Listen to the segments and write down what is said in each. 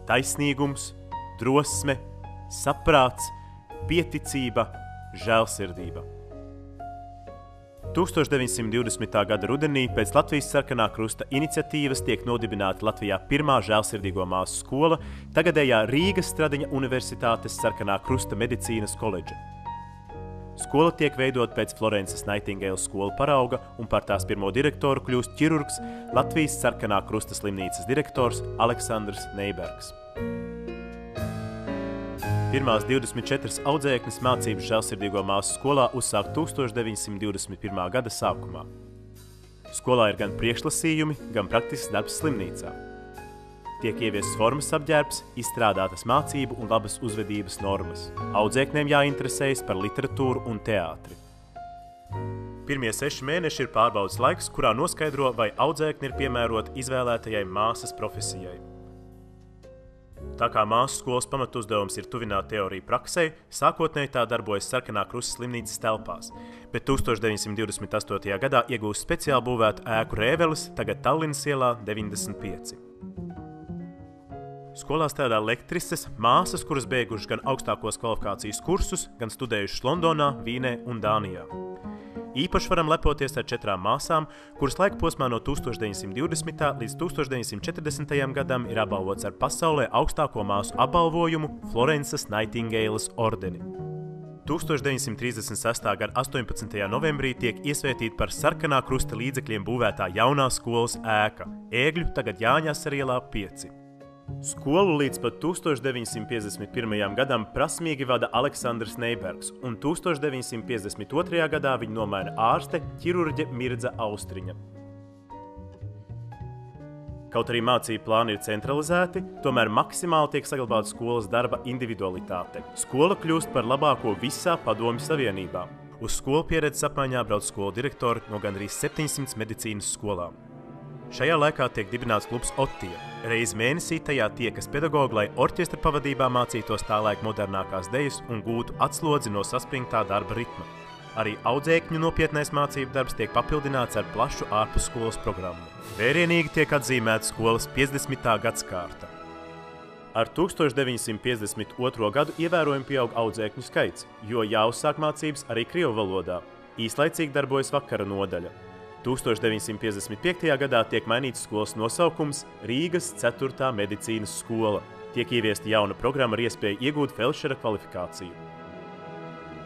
taisnīgums, drosme, saprāts, pieticība, žēlsirdība. 1920. gada rudenī pēc Latvijas Sarkanā krusta iniciatīvas tiek nodibināta Latvijā pirmā žēlsirdīgo māsu skola, tagadējā Rīgas Stradiņa Universitātes Sarkanā krusta medicīnas koledža. Skola tiek veidot pēc Florences Nightingales skolu parauga, un par tās pirmo direktoru kļūst ķirurgs, Latvijas Sarkanā krusta slimnīcas direktors Aleksandrs Neibergs. Pirmās 24 audzēkņas mācības žēlsirdīgo māsu skolā uzsāk 1921. gada sākumā. Skolā ir gan priekšlasījumi, gan praktisks darbs slimnīcā. Tiek ieviests formas apģērbs, izstrādātas mācību un labas uzvedības normas. Audzēkņiem jāinteresējas par literatūru un teātri. Pirmie 6 mēneši ir pārbaudas laiks, kurā noskaidro, vai audzēkņi ir piemēroti izvēlētajai māsas profesijai. Tā kā māsu skolas pamatuzdevums ir tuvināt teoriju praksei, sākotnēji tā darbojas Sarkanā krusta slimnīcas telpās, bet 1928. gadā iegūst speciāli būvētu ēku Rēvelis, tagad Tallinas ielā 95. Skolā strādā lektrises, māsas, kuras beigušas gan augstākos kvalifikācijas kursus, gan studējušas Londonā, Vīnē un Dānijā. Īpaši varam lepoties ar 4 māsām, kuras laika posmā no 1920. līdz 1940. gadam ir apbalvots ar pasaulē augstāko māsu apbalvojumu Florences Nightingales ordeni. 1936. gada 18. novembrī tiek iesvētīta par Sarkanā krusta līdzekļiem būvētā jaunā skolas ēka, Ēgļu, tagad Jāņasara ielā 5. Skolu līdz pat 1951. gadam prasmīgi vada Aleksandrs Neibergs, un 1952. gadā viņu nomaina ārste ķirurģe Mirdza Austriņa. Kaut arī mācību plāni ir centralizēti, tomēr maksimāli tiek saglabāta skolas darba individualitāte. Skola kļūst par labāko visā Padomju Savienībā. Uz skolu pieredzes apmaiņā brauc skolu direktori no gandrīz 700 medicīnas skolām. Šajā laikā tiek dibināts klubs Ottija. Reizi mēnesī tajā tiekas pedagogi, lai orķestra pavadībā mācītos tā laika modernākās dejas un gūtu atslodzi no saspringtā darba ritma. Arī audzēkņu nopietnais mācību darbs tiek papildināts ar plašu ārpusskolas programmu. Vērienīgi tiek atzīmēta skolas 50. gadskārta. Ar 1952. gadu ievērojami pieaug audzēkņu skaits, jo jāuzsāk mācības arī krievu valodā. Īslaicīgi darbojas vakara nodaļa. 1955. gadā tiek mainīts skolas nosaukums Rīgas 4. medicīnas skola. Tiek ieviesta jauna programma ar iespēju iegūt felšera kvalifikāciju.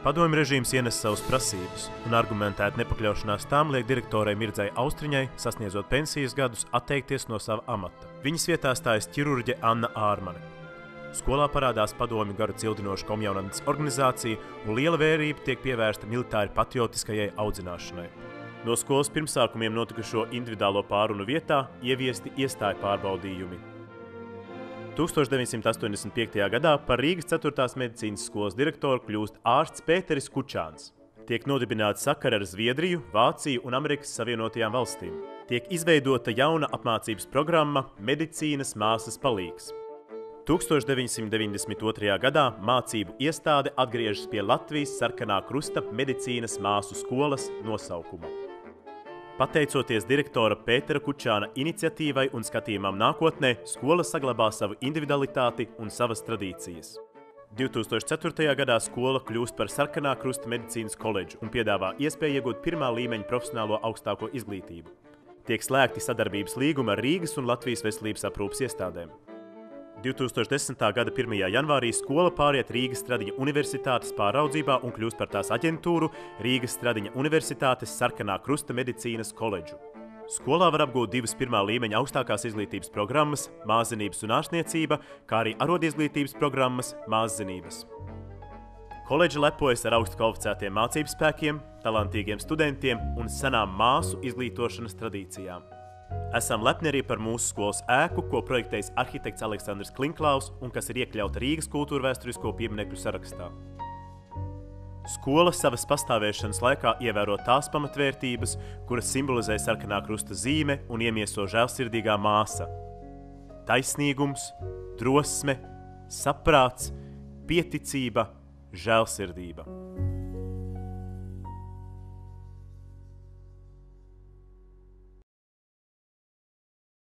Padomju režīms ienes savas prasības, un argumentēta nepakļaušanās tām liek direktorei Mirdzai Austriņai, sasniedzot pensijas gadus, atteikties no sava amata. Viņas vietā stājas ķirurģe Anna Ārmane. Skolā parādās padomju garu cildinoša komjaunatnes organizācija, un liela vērība tiek pievērsta militāri patriotiskajai audzināšanai. No skolas pirmsākumiem notikušo individuālo pārunu vietā ieviesti iestāju pārbaudījumi. 1985. gadā par Rīgas 4. medicīnas skolas direktoru kļūst ārsts Pēteris Kučāns. Tiek nodibināta sakara ar Zviedriju, Vāciju un Amerikas Savienotajām valstīm. Tiek izveidota jauna apmācības programma Medicīnas māsas palīgs. 1992. gadā mācību iestāde atgriežas pie Latvijas Sarkanā krusta medicīnas māsu skolas nosaukuma. Pateicoties direktora Pētera Kučāna iniciatīvai un skatījumam nākotnē, skola saglabā savu individualitāti un savas tradīcijas. 2004. gadā skola kļūst par Sarkanā krusta medicīnas koledžu un piedāvā iespēju iegūt pirmā līmeņa profesionālo augstāko izglītību. Tiek slēgti sadarbības līgumi ar Rīgas un Latvijas veselības aprūpes iestādēm. 2010. gada 1. janvārī skola pāriet Rīgas Stradiņa Universitātes pāraudzībā un kļūst par tās aģentūru Rīgas Stradiņa Universitātes Sarkanā krusta medicīnas koledžu. Skolā var apgūt 2 pirmā līmeņa augstākās izglītības programmas – māszinības un ārstniecība, kā arī arodizglītības programmas – māszinības. Koledža lepojas ar augstu kvalificētiem mācību spēkiem, talantīgiem studentiem un senām māsu izglītošanas tradīcijām. Esam lepni arī par mūsu skolas ēku, ko projektējis arhitekts Aleksandrs Klinklaus un kas ir iekļauta Rīgas kultūrvēsturisko pieminekļu sarakstā. Skola savas pastāvēšanas laikā ievēro tās pamatvērtības, kuras simbolizē sarkanā krusta zīme un iemieso žēlsirdīgā māsa. Taisnīgums, drosme, saprāts, pieticība, žēlsirdība.